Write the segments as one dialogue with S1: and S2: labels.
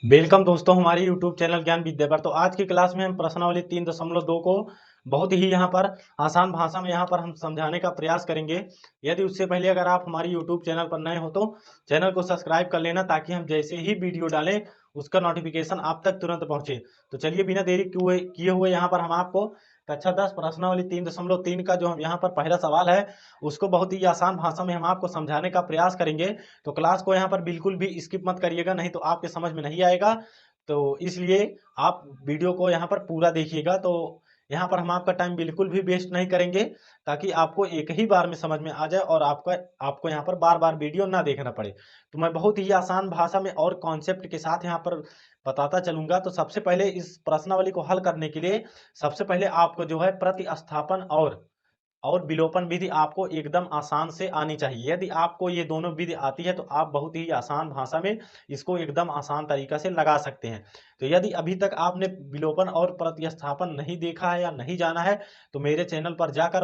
S1: Welcome दोस्तों हमारे YouTube channel ज्ञान विद्या पर। तो आज की क्लास में हम प्रश्नावली 3.2 को बहुत ही यहाँ पर आसान भाषा में यहाँ पर हम समझाने का प्रयास करेंगे। यदि उससे पहले अगर आप हमारे YouTube चैनल पर नए हो तो चैनल को सब्सक्राइब कर लेना, ताकि हम जैसे ही वीडियो डालें उसका नोटिफिकेशन आप तक तुरंत पहुंचे। तो चलिए बिना देरी किए हुए यहाँ पर हम आपको कक्षा 10 प्रश्नावली 3.3 का जो हम यहाँ पर पहला सवाल है उसको बहुत ही आसान भाषा में हम आपको समझाने का प्रयास करेंगे। तो क्लास को यहाँ पर बिल्कुल भी स्किप मत करिएगा, नहीं तो आपके समझ में नहीं आएगा। तो इसलिए आप वीडियो को यहाँ पर पूरा देखिएगा। तो यहाँ पर हम आपका टाइम बिल्कुल भी वेस्ट नहीं करेंगे, ताकि आपको एक ही बार में समझ में आ जाए और आपको यहाँ पर बार बार वीडियो ना देखना पड़े। तो मैं बहुत ही आसान भाषा में और कॉन्सेप्ट के साथ यहाँ पर बताता चलूंगा। तो सबसे पहले इस प्रश्नावली को हल करने के लिए सबसे पहले आपको जो है प्रतिस्थापन और विलोपन विधि आपको एकदम आसान से आनी चाहिए। यदि आपको ये दोनों विधि आती है तो आप बहुत ही आसान भाषा में इसको एकदम आसान तरीका से लगा सकते हैं। तो यदि अभी तक आपने विलोपन और प्रतिस्थापन नहीं देखा है या नहीं जाना है तो मेरे चैनल पर जाकर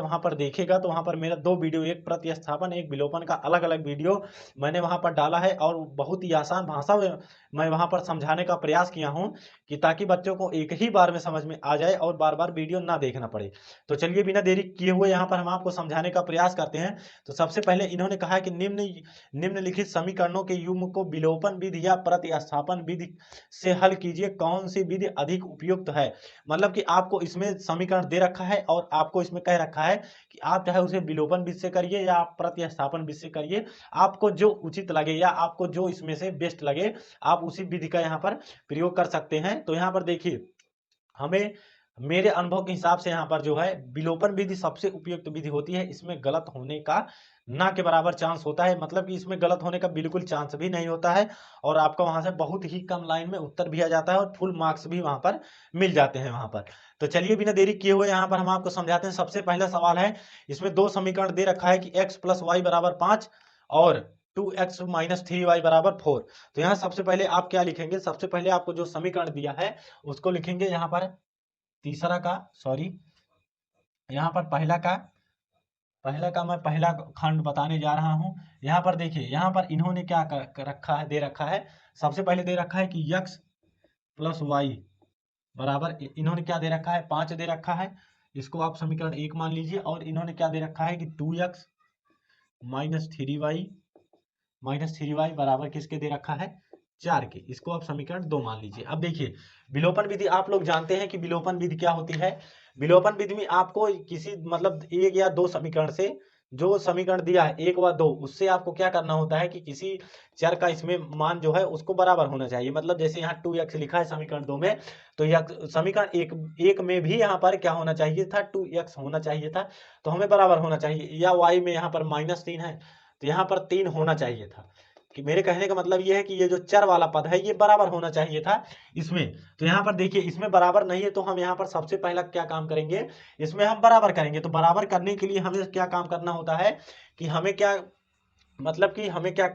S1: वहां पर देखेगा, तो वहां पर मेरा दो वीडियो, एक प्रतिस्थापन एक विलोपन का अलग अलग वीडियो मैंने वहां पर डाला है, और बहुत ही आसान भाषा में मैं वहां पर समझाने का प्रयास किया हूं कि ताकि बच्चों को एक ही बार में समझ में आ जाए और बार बार वीडियो ना देखना पड़े। तो चलिए बिना देरी किए हुए यहाँ पर हम आपको समझाने का प्रयास करते हैं। तो सबसे पहले इन्होंने कहा है कि निम्नलिखित समीकरणों के युग्म को विलोपन विधि या प्रतिस्थापन विधि से हल कीजिए, कौन सी विधि अधिक उपयुक्त है। मतलब कि आपको इसमें समीकरण दे रखा है और आपको इसमें कह रखा है कि आप चाहे उसे विलोपन विधि से करिए या आप प्रतिस्थापन विधि से करिए, आपको जो उचित लगे या आपको जो इसमें से बेस्ट लगे आप उसी विधि का यहाँ पर प्रयोग कर सकते हैं। तो यहाँ पर देखिए, हमें मेरे अनुभव के हिसाब से यहाँ पर जो है विलोपन विधि सबसे उपयुक्त विधि होती है। इसमें गलत होने का ना के बराबर चांस होता है, मतलब कि इसमें गलत होने का बिल्कुल चांस भी नहीं होता है, और आपका वहां से बहुत ही कम लाइन में उत्तर भी आ जाता है और फुल मार्क्स भी वहां पर मिल जाते हैं वहां पर। तो चलिए बिना देरी किए हुए यहाँ पर हम आपको समझाते हैं। सबसे पहला सवाल है, इसमें दो समीकरण दे रखा है कि x प्लस वाई बराबर 5 और 2x माइनस 3y बराबर 4। तो यहाँ सबसे पहले आप क्या लिखेंगे, सबसे पहले आपको जो समीकरण दिया है उसको लिखेंगे यहाँ पर तीसरा का, सॉरी, यहाँ पर पहला का मैं पहला खंड बताने जा रहा हूं। यहाँ पर देखिए, यहाँ पर इन्होंने क्या रखा है, दे रखा है, सबसे पहले दे रखा है कि x प्लस वाई बराबर, इन्होंने क्या दे रखा है, 5 दे रखा है। इसको आप समीकरण 1 मान लीजिए। और इन्होंने क्या दे रखा है कि 2x माइनस थ्री वाई बराबर किसके दे रखा है, 4 के। इसको आप समीकरण 2 मान लीजिए। अब देखिए, विलोपन विधि आप लोग जानते हैं कि विलोपन विधि क्या होती है। विलोपन विधि में आपको किसी मतलब एक या दो समीकरण से, जो समीकरण दिया है एक व दो, उससे आपको क्या करना होता है कि किसी चर का इसमें मान जो है उसको बराबर होना चाहिए। मतलब जैसे यहाँ 2x लिखा है समीकरण 2 में, तो यह समीकरण एक में भी यहाँ पर क्या होना चाहिए था, 2x होना चाहिए था। तो हमें बराबर होना चाहिए। या y में यहाँ पर -3 है तो यहाँ पर 3 होना चाहिए था। कि मेरे कहने का मतलब ये है कि ये जो चर वाला पद है ये बराबर होना चाहिए था इसमें। तो यहाँ पर देखिए, इसमें बराबर नहीं है, तो हम यहाँ पर सबसे पहला क्या काम करेंगे, इसमें हम बराबर करेंगे। तो बराबर करने के लिए हमें क्या काम करना होता है कि हमें क्या, मतलब कि हमें क्या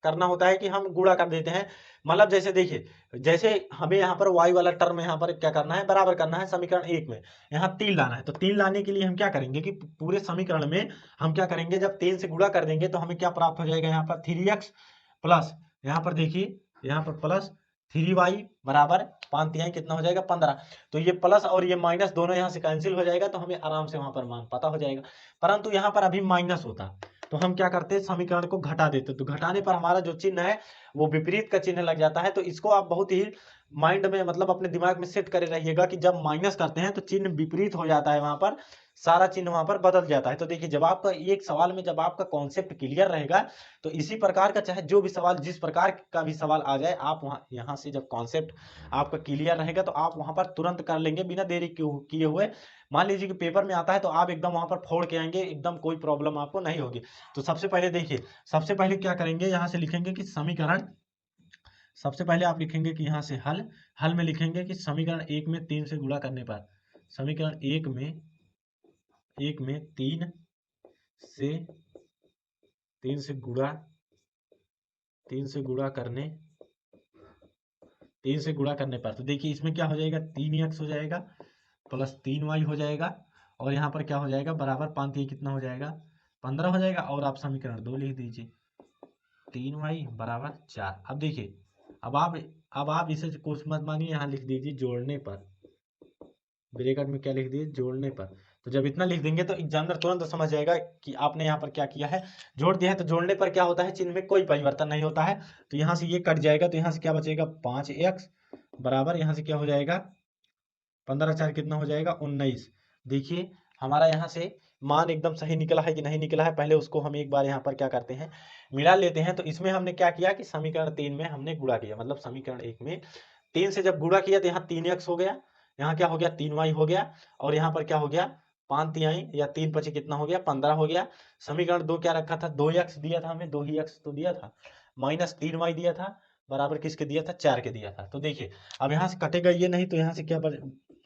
S1: करना होता है कि हम गुणा कर देते हैं। मतलब जैसे देखिए, जैसे हमें यहाँ पर y वाला टर्म यहाँ पर क्या करना है, बराबर करना है समीकरण 1 में, यहाँ 3 लाना है। तो 3 लाने के लिए हम क्या करेंगे कि पूरे समीकरण में हम क्या करेंगे, जब 3 से गुणा कर देंगे तो हमें क्या प्राप्त हो जाएगा, यहाँ पर 3x प्लस, यहाँ पर देखिए, यहाँ पर प्लस 3y बराबर 5 कितना हो जाएगा, 15। तो ये प्लस और ये माइनस दोनों यहाँ से कैंसिल हो जाएगा, तो हमें आराम से वहां पर मान पता हो जाएगा। परंतु यहाँ पर अभी माइनस होता तो हम क्या करते हैं, समीकरण को घटा देते। तो घटाने पर हमारा जो चिन्ह है वो विपरीत का चिन्ह लग जाता है। तो इसको आप बहुत ही माइंड में, मतलब अपने दिमाग में सेट करे रहिएगा कि जब माइनस करते हैं तो चिन्ह विपरीत हो जाता है, वहां पर सारा चिन्ह वहां पर बदल जाता है। तो देखिए, जब आपका एक सवाल में जब आपका कॉन्सेप्ट क्लियर रहेगा तो इसी प्रकार का, चाहे जो भी सवाल, जिस प्रकार का भी सवाल आ जाए, आप वहां यहाँ से जब कॉन्सेप्ट आपका क्लियर रहेगा तो आप वहां पर तुरंत कर लेंगे बिना देरी किए हुए। मान लीजिए कि पेपर में आता है तो आप एकदम वहां पर फोड़ के आएंगे, एकदम कोई प्रॉब्लम आपको नहीं होगी। तो सबसे पहले देखिए, सबसे पहले क्या करेंगे, यहाँ से लिखेंगे कि समीकरण, सबसे पहले आप लिखेंगे कि यहाँ से हल, हल में लिखेंगे कि समीकरण 1 में 3 से गुणा करने पर, समीकरण एक में से 3 से गुणा 3 से गुणा करने 3 से गुणा करने पर, तो देखिए इसमें क्या हो जाएगा, 3x हो जाएगा प्लस 3y हो जाएगा, और यहाँ पर क्या हो जाएगा, बराबर 5 कितना हो जाएगा, 15 हो जाएगा। और आप समीकरण 2 लिख दीजिए। 3y बराबर 4। अब देखिए, अब आप इसे कुछ मत मानिए, यहाँ लिख दीजिए जोड़ने पर, ब्रैकेट में क्या लिख दिए, जोड़ने पर। तो जब इतना लिख देंगे तो एग्जामिनर तुरंत समझ जाएगा कि आपने यहाँ पर क्या किया है, जोड़ दिया है। तो जोड़ने पर क्या होता है, चिन्ह में कोई परिवर्तन नहीं होता है। तो यहाँ से ये कट जाएगा, तो यहाँ से क्या बचेगा, 5x बराबर, यहाँ से क्या हो जाएगा, 15 4 कितना हो जाएगा, 19। देखिए हमारा यहाँ से मान एकदम सही निकला है कि नहीं निकला है, पहले उसको हम एक बार यहाँ पर क्या करते हैं, मिला लेते हैं। तो इसमें हमने क्या किया कि समीकरण 3 में हमने गुणा किया, मतलब समीकरण 1 में 3 से जब गुणा किया तो यहाँ 3x हो गया, यहाँ क्या हो गया, 3y हो गया, और यहाँ पर क्या हो गया, 5 तिहाई या 3 पची कितना हो गया, 15 हो गया। समीकरण 2 क्या रखा था, 2x दिया था हमें, 2 ही x तो दिया था, माइनस 3y दिया था, बराबर किसके दिया था, 4 के दिया था। तो देखिए अब यहाँ से कटेगा ये नहीं, तो यहाँ से क्या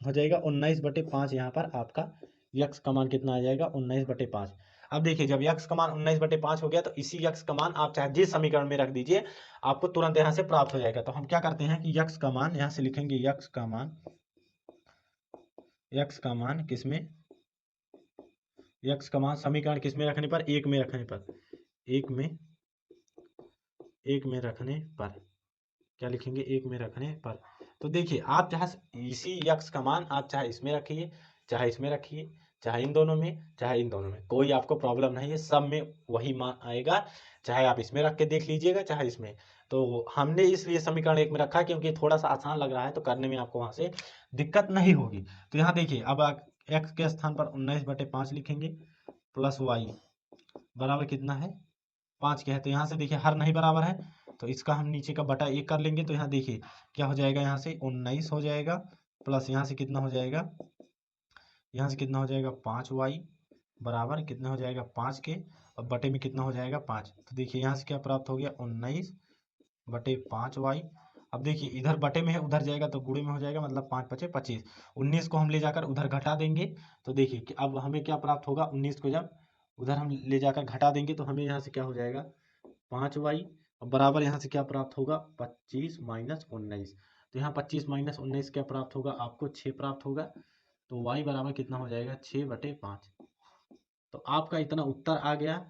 S1: हो जाएगा, 19/5। यहाँ पर आपका यक्स का मान कितना आ जाएगा, 19/5। अब देखिए जब यक्स का मान 19/5 हो गया, तो इसी यक्स का मान आप चाहे जिस समीकरण में रख दीजिए, आपको तुरंत यहाँ से प्राप्त हो जाएगा। तो हम क्या करते हैं कि यक्स का मान यहाँ से लिखेंगे, यक्स का मान किसमें, यक्स का मान समीकरण किसमें रखने पर, एक में रखने पर, एक में रखने पर क्या लिखेंगे, एक में रखने पर। तो देखिए आप चाहे इसी यक्स का मान आप चाहे इसमें रखिए, चाहे इसमें रखिए, चाहे इन दोनों में, चाहे इन दोनों में, कोई आपको प्रॉब्लम नहीं है, सब में वही मान आएगा। चाहे आप इसमें रख के देख लीजिएगा, चाहे इसमें। तो हमने इसलिए समीकरण 1 में रखा क्योंकि थोड़ा सा आसान लग रहा है, तो करने में आपको वहां से दिक्कत नहीं होगी। तो यहाँ देखिए अब एक्स के स्थान पर 19/5 लिखेंगे, प्लस वाई बराबर कितना है, 5 के है। तो यहाँ से देखिए हर नहीं बराबर है, तो इसका हम नीचे का बटा 1 कर लेंगे। तो यहाँ देखिए क्या हो जाएगा, यहाँ से 19 हो जाएगा, प्लस यहाँ से कितना हो जाएगा, यहाँ से कितना हो जाएगा, 5y बराबर कितना हो जाएगा, 5 के, और बटे में कितना हो जाएगा, 5। तो देखिए यहाँ से क्या प्राप्त हो गया, 19/5y। अब देखिए इधर बटे में है, उधर जाएगा तो गुणे में हो जाएगा, मतलब 5 5 25। 19 को हम ले जाकर उधर घटा देंगे, तो देखिए कि अब हमें क्या प्राप्त होगा, 19 को जब उधर हम ले जाकर घटा देंगे, तो हमें यहाँ से क्या हो जाएगा, 5y, और बराबर यहाँ से क्या प्राप्त होगा, 25 माइनस 19। तो यहाँ 25 माइनस 19 क्या प्राप्त होगा, आपको 6 प्राप्त होगा। तो y बराबर कितना हो जाएगा, 6/5। तो आपका इतना उत्तर आ गया।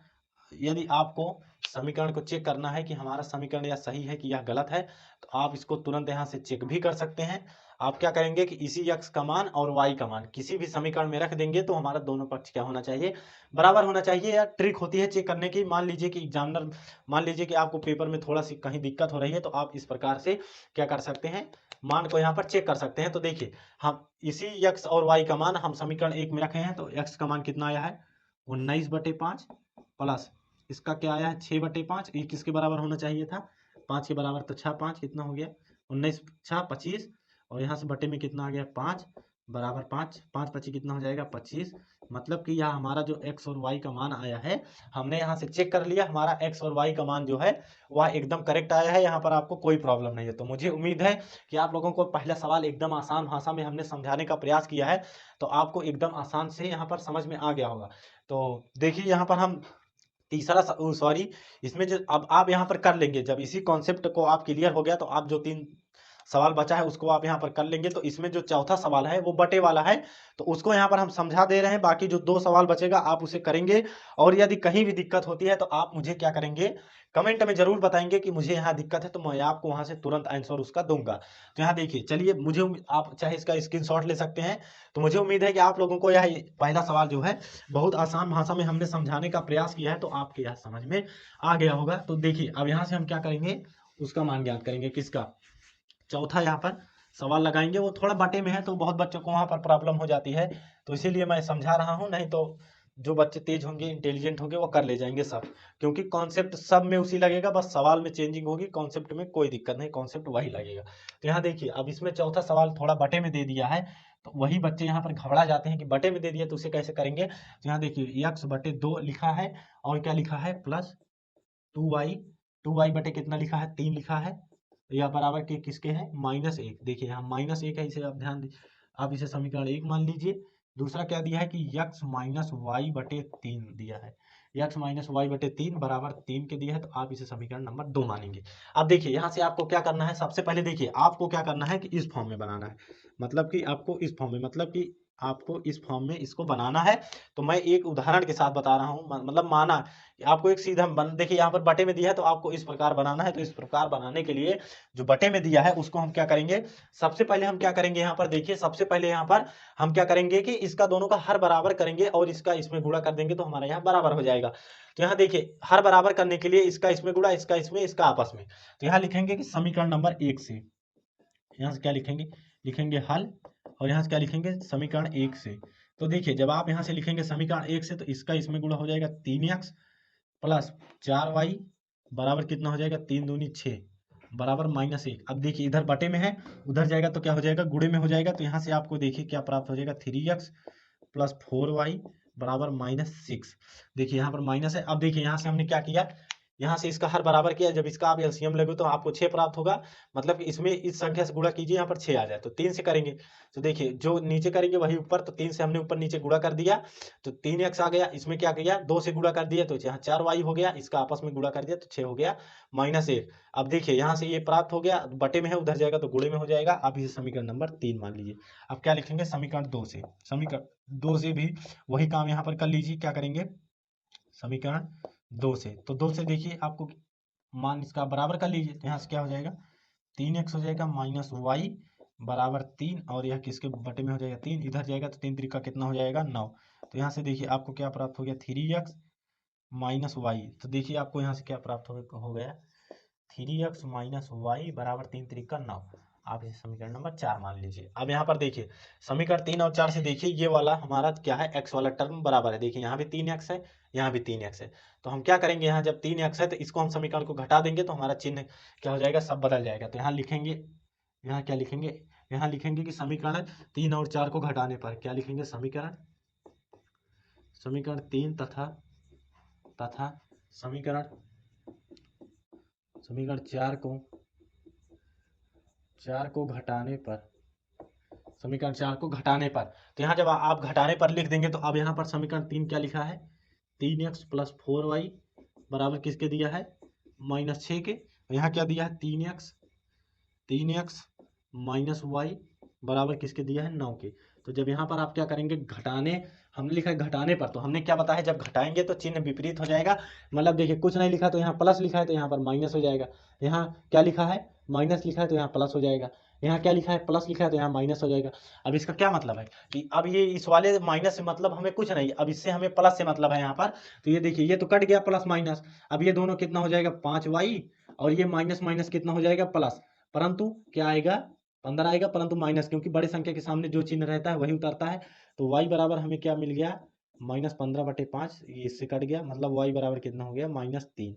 S1: यदि आपको समीकरण को चेक करना है कि हमारा समीकरण या सही है कि यह गलत है, तो आप इसको तुरंत यहाँ से चेक भी कर सकते हैं। आप क्या करेंगे कि इसी x का मान और y का मान किसी भी समीकरण में रख देंगे, तो हमारा दोनों पक्ष क्या होना चाहिए, बराबर होना चाहिए। या ट्रिक होती है चेक करने की, मान लीजिए कि एग्जामिनर, मान लीजिए कि आपको पेपर में थोड़ा सी कहीं दिक्कत हो रही है, तो आप इस प्रकार से क्या कर सकते हैं, मान को यहाँ पर चेक कर सकते हैं। तो देखिए हम इसी x और y का मान हम समीकरण 1 में रखे हैं, तो x का मान कितना आया है, 19/5, प्लस इसका क्या आया है, 6/5। ये किसके बराबर होना चाहिए था, 5 के बराबर। तो 6 5 कितना हो गया, 19 6 25, और यहाँ से बटे में कितना आ गया, 5 बराबर 5 5 25 कितना हो जाएगा, 25। मतलब कि यह हमारा जो x और y का मान आया है, हमने यहाँ से चेक कर लिया, हमारा x और y का मान जो है वह एकदम करेक्ट आया है। यहाँ पर आपको कोई प्रॉब्लम नहीं है। तो मुझे उम्मीद है कि आप लोगों को पहला सवाल एकदम आसान भाषा में हमने समझाने का प्रयास किया है, तो आपको एकदम आसान से यहाँ पर समझ में आ गया होगा। तो देखिए यहाँ पर हम तीसरा सॉरी, इसमें जो अब आप यहाँ पर कर लेंगे, जब इसी कॉन्सेप्ट को आप क्लियर हो गया, तो आप जो 3 सवाल बचा है उसको आप यहाँ पर कर लेंगे। तो इसमें जो चौथा सवाल है वो बटे वाला है, तो उसको यहाँ पर हम समझा दे रहे हैं। बाकी जो 2 सवाल बचेगा आप उसे करेंगे, और यदि कहीं भी दिक्कत होती है तो आप मुझे क्या करेंगे, कमेंट में जरूर बताएंगे कि मुझे यहाँ दिक्कत है, तो मैं आपको वहां से तुरंत आंसर उसका दूंगा। तो यहाँ देखिए, चलिए आप चाहे इसका स्क्रीनशॉट ले सकते हैं। तो मुझे उम्मीद है कि आप लोगों को यह पहला सवाल जो है बहुत आसान भाषा में हमने समझाने का प्रयास किया है, तो आपके यह समझ में आ गया होगा। तो देखिए अब यहाँ से हम क्या करेंगे, उसका मान ज्ञात करेंगे, किसका, चौथा यहाँ पर सवाल लगाएंगे। वो थोड़ा बटे में है, तो बहुत बच्चों को वहां पर प्रॉब्लम हो जाती है, तो इसीलिए मैं समझा रहा हूँ। नहीं तो जो बच्चे तेज होंगे, इंटेलिजेंट होंगे, वो कर ले जाएंगे सब, क्योंकि कॉन्सेप्ट सब में उसी लगेगा, बस सवाल में चेंजिंग होगी, कॉन्सेप्ट में कोई दिक्कत नहीं, कॉन्सेप्ट वही लगेगा। तो यहाँ देखिए अब इसमें चौथा सवाल थोड़ा बटे में दे दिया है, तो वही बच्चे यहाँ पर घबरा जाते हैं कि बटे में दे दिया तो उसे कैसे करेंगे। तो यहाँ देखिए x/2 लिखा है, और क्या लिखा है, प्लस 2y, 2y बटे कितना लिखा है, 3 लिखा है, या बराबर के किसके हैं, -1। देखिए यहाँ -1 है, इसे आप ध्यान आप इसे समीकरण 1 मान लीजिए। दूसरा क्या दिया है कि x - y/3 दिया है, x - y/3 बराबर 3 के दिया है, तो आप इसे समीकरण नंबर 2 मानेंगे। अब देखिए यहाँ से आपको क्या करना है, सबसे पहले देखिए आपको क्या करना है कि इस फॉर्म में बनाना है, मतलब कि आपको इस फॉर्म में, मतलब कि आपको इस फॉर्म में इसको बनाना है। तो मैं एक उदाहरण के साथ बता रहा हूँ, मतलब माना आपको एक सीधा देखिए यहाँ पर बटे में दिया है तो आपको इस प्रकार बनाना है। तो इस प्रकार बनाने के लिए जो बटे में दिया है उसको हम क्या करेंगे, सबसे पहले हम क्या करेंगे, यहाँ पर देखिए सबसे पहले यहाँ पर हम क्या करेंगे कि इसका दोनों का हर बराबर करेंगे और इसका इसमें गुणा कर देंगे तो हमारा यहाँ बराबर हो जाएगा। तो यहाँ देखिए हर बराबर करने के लिए इसका इसमें गुणा, इसका इसमें, इसका आपस में। तो यहाँ लिखेंगे कि समीकरण नंबर 1 से, यहाँ से क्या लिखेंगे, लिखेंगे हल, और यहाँ से क्या लिखेंगे, समीकरण 1 से। तो देखिए जब आप यहाँ से लिखेंगे समीकरण 1 से तो इसका इसमें गुणा हो जाएगा 3x प्लस 4y बराबर कितना हो जाएगा, 3 दूनी 6 बराबर -1। अब देखिए इधर बटे में है, उधर जाएगा तो क्या हो जाएगा, गुणे में हो जाएगा। तो यहाँ से आपको देखिए क्या प्राप्त हो जाएगा, 3x प्लस 4y बराबर -6। देखिए यहाँ पर माइनस है। अब देखिए यहाँ से हमने क्या किया, यहाँ से इसका हर बराबर किया, जब इसका आप एलसीएम लोगे तो आपको 6 प्राप्त होगा। मतलब इसमें इस संख्या से गुणा कीजिए, यहाँ पर 6 आ जाए तो 3 से करेंगे। तो देखिए जो नीचे करेंगे वही ऊपर, तो 3 से हमने ऊपर नीचे गुणा कर दिया तो 3x आ गया। इसमें क्या किया, 2 से गुणा कर दिया तो यहाँ 4y हो गया, इसका आपस में गुणा कर दिया तो 6 हो गया -1। अब देखिए यहाँ से ये प्राप्त हो गया, बटे में है उधर जाएगा तो गुणे में हो जाएगा। अब इसे समीकरण नंबर 3 मान लीजिए। अब क्या लिखेंगे, समीकरण 2 से, समीकरण 2 से भी वही काम यहाँ पर कर लीजिए। क्या करेंगे, समीकरण 2 से, तो 2 से देखिए आपको मान इसका बराबर कर लीजिए। तो यहाँ से क्या हो जाएगा, 3x हो जाएगा -y बराबर 3, और यह किसके बटे में हो जाएगा, 3 इधर जाएगा तो 3 त्रिका कितना हो जाएगा, 9। तो यहाँ से देखिए आपको क्या प्राप्त हो गया, 3x -y। तो देखिए आपको यहाँ से क्या प्राप्त हो गया, 3x -y बराबर 3 त्रिका 9। आप इसे समीकरण नंबर 4 मान लीजिए। अब यहाँ पर देखिए समीकरण 3 और 4 से देखिए ये वाला हमारा क्या है, x वाला टर्म बराबर है। देखिए यहाँ भी 3x है, यहाँ भी 3x है। तो हम क्या करेंगे, यहाँ जब 3x है तो इसको हम समीकरण को घटा देंगे तो हमारा चिन्ह क्या हो जाएगा, सब बदल जाएगा। तो यहाँ लिखेंगे, यहाँ क्या लिखेंगे, यहाँ लिखेंगे कि समीकरण 3 और 4 को घटाने पर क्या लिखेंगे, समीकरण समीकरण 3 तथा समीकरण समीकरण 4 को घटाने पर, समीकरण 4 को घटाने पर। तो यहाँ जब आप घटाने पर लिख देंगे तो अब यहाँ पर समीकरण 3 क्या लिखा है, 3x प्लस 4y बराबर किसके दिया है, -6 के। यहाँ क्या दिया है, 3x -y बराबर किसके दिया है, 9 के। तो जब यहाँ पर आप क्या करेंगे, घटाने, हमने लिखा है घटाने पर, तो हमने क्या बताया, जब घटाएंगे तो चिन्ह विपरीत हो जाएगा। मतलब देखिए कुछ नहीं लिखा तो यहाँ प्लस लिखा है तो यहाँ पर माइनस हो जाएगा। यहाँ क्या लिखा है, माइनस लिखा है तो यहाँ प्लस हो जाएगा। यहाँ क्या लिखा है, प्लस लिखा है तो यहाँ माइनस हो जाएगा। अब इसका क्या मतलब है कि अब ये इस वाले माइनस से मतलब हमें कुछ नहीं, अब इससे हमें प्लस से मतलब है यहाँ पर। तो ये देखिए ये तो कट गया प्लस माइनस, अब ये दोनों कितना हो जाएगा, 5y, और ये माइनस माइनस कितना हो जाएगा, प्लस। परंतु क्या आएगा, 15 आएगा, परंतु माइनस, क्योंकि बड़े संख्या के सामने जो चिन्ह रहता है वही उतरता है। तो y बराबर हमें क्या मिल गया, -15/5, इससे कट गया, मतलब y बराबर कितना हो गया, -3।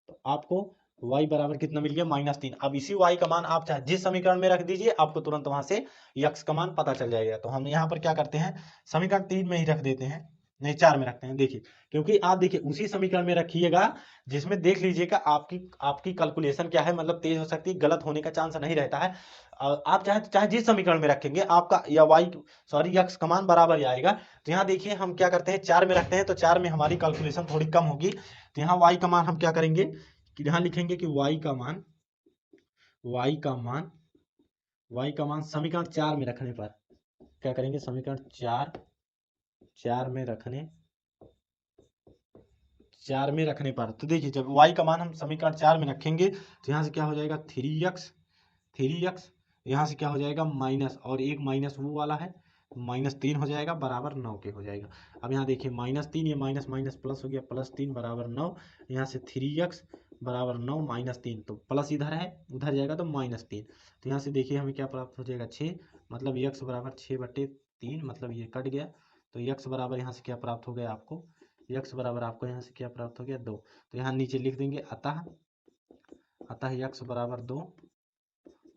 S1: तो आपको y बराबर कितना मिल गया, -3। अब इसी y का मान आप चाहे जिस समीकरण में रख दीजिए, आपको तुरंत वहां से x का मान पता चल जाएगा। तो हम यहाँ पर क्या करते हैं, समीकरण 3 में ही रख देते हैं, नहीं 4 में रखते हैं। देखिए क्योंकि आप देखिए उसी समीकरण में रखिएगा जिसमें देख लीजिएगा आपकी कैलकुलेशन क्या है, मतलब तेज हो सकती है, गलत होने का चांस नहीं रहता है। आप चाहे जिस समीकरण में रखेंगे आपका या x का मान बराबर ही आएगा। तो यहाँ देखिए हम क्या करते हैं, 4 में रखते हैं, तो 4 में हमारी कैलकुलेशन थोड़ी कम होगी। तो यहाँ y का मान हम क्या करेंगे कि यहाँ लिखेंगे कि y का मान समीकरण 4 में रखने पर क्या करेंगे, समीकरण 4 में रखने पर। तो देखिए जब y का मान हम समीकरण 4 में रखेंगे तो यहाँ से क्या हो जाएगा, 3x, यहाँ से क्या हो जाएगा, माइनस, और एक माइनस वो वाला है, -3 हो जाएगा बराबर 9 के हो जाएगा। अब यहाँ देखिए -3, ये माइनस माइनस प्लस हो गया, +3 बराबर 9। यहाँ से 3x बराबर 9 -3, तो प्लस इधर है उधर जाएगा तो -3। तो यहाँ से देखिए हमें क्या प्राप्त हो जाएगा, 6, मतलब x बराबर 6/3, मतलब ये कट गया। तो x बराबर यहाँ से क्या प्राप्त हो गया आपको, x बराबर आपको यहाँ से क्या प्राप्त हो गया, 2। तो यहाँ नीचे लिख देंगे अतः x बराबर 2,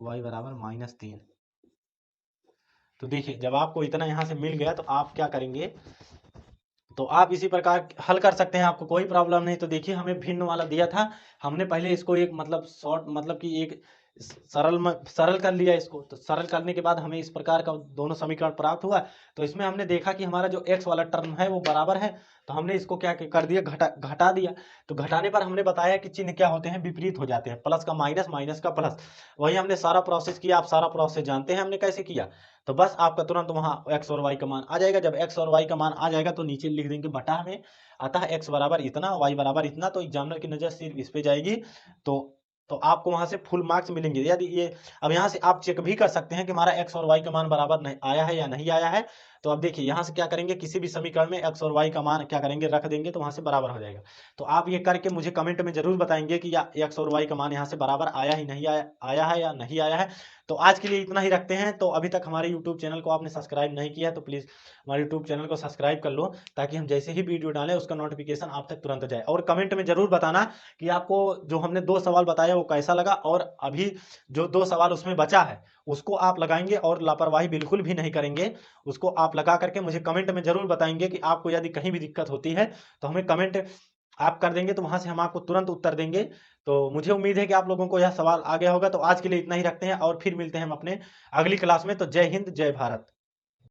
S1: y बराबर -3। तो देखिए जब आपको इतना यहाँ से मिल गया तो आप क्या करेंगे, तो आप इसी प्रकार हल कर सकते हैं, आपको कोई प्रॉब्लम नहीं। तो देखिए हमें भिन्न वाला दिया था, हमने पहले इसको एक मतलब शॉर्ट, मतलब कि एक सरल कर लिया इसको। तो सरल करने के बाद हमें इस प्रकार का दोनों समीकरण प्राप्त हुआ। तो इसमें हमने देखा कि हमारा जो x वाला टर्म है वो बराबर है, तो हमने इसको क्या कर दिया, घटा दिया। तो घटाने पर हमने बताया कि चिन्ह क्या होते हैं, विपरीत हो जाते हैं, प्लस का माइनस, माइनस का प्लस। वही हमने सारा प्रोसेस किया, आप सारा प्रोसेस जानते हैं हमने कैसे किया। तो बस आपका तुरंत वहां x और y का मान आ जाएगा। जब x और y का मान आ जाएगा तो नीचे लिख देंगे बटा में, अतः x बराबर इतना, y बराबर इतना। तो एग्जामिनर की नजर सिर्फ इस पे जाएगी। तो तो आपको वहां से फुल मार्क्स मिलेंगे। यदि ये, अब यहाँ से आप चेक भी कर सकते हैं कि हमारा x और y का मान बराबर नहीं आया है या नहीं आया है। तो अब देखिए यहाँ से क्या करेंगे, किसी भी समीकरण में x और y का मान क्या करेंगे, रख देंगे, तो वहां से बराबर हो जाएगा। तो आप ये करके मुझे कमेंट में जरूर बताएंगे कि या x और y का मान यहाँ से बराबर आया ही नहीं आया, आया है या नहीं आया है। तो आज के लिए इतना ही रखते हैं। तो अभी तक हमारे यूट्यूब चैनल को आपने सब्सक्राइब नहीं किया है तो प्लीज़ हमारे यूट्यूब चैनल को सब्सक्राइब कर लो, ताकि हम जैसे ही वीडियो डालें उसका नोटिफिकेशन आप तक तुरंत जाए। और कमेंट में जरूर बताना कि आपको जो हमने 2 सवाल बताया वो कैसा लगा, और अभी जो 2 सवाल उसमें बचा है उसको आप लगाएंगे और लापरवाही बिल्कुल भी नहीं करेंगे। उसको आप लगा करके मुझे कमेंट में जरूर बताएंगे कि आपको यदि कहीं भी दिक्कत होती है तो हमें कमेंट आप कर देंगे, तो वहां से हम आपको तुरंत उत्तर देंगे। तो मुझे उम्मीद है कि आप लोगों को यह सवाल आ गया होगा। तो आज के लिए इतना ही रखते हैं और फिर मिलते हैं हम अपने अगली क्लास में। तो जय हिंद, जय भारत।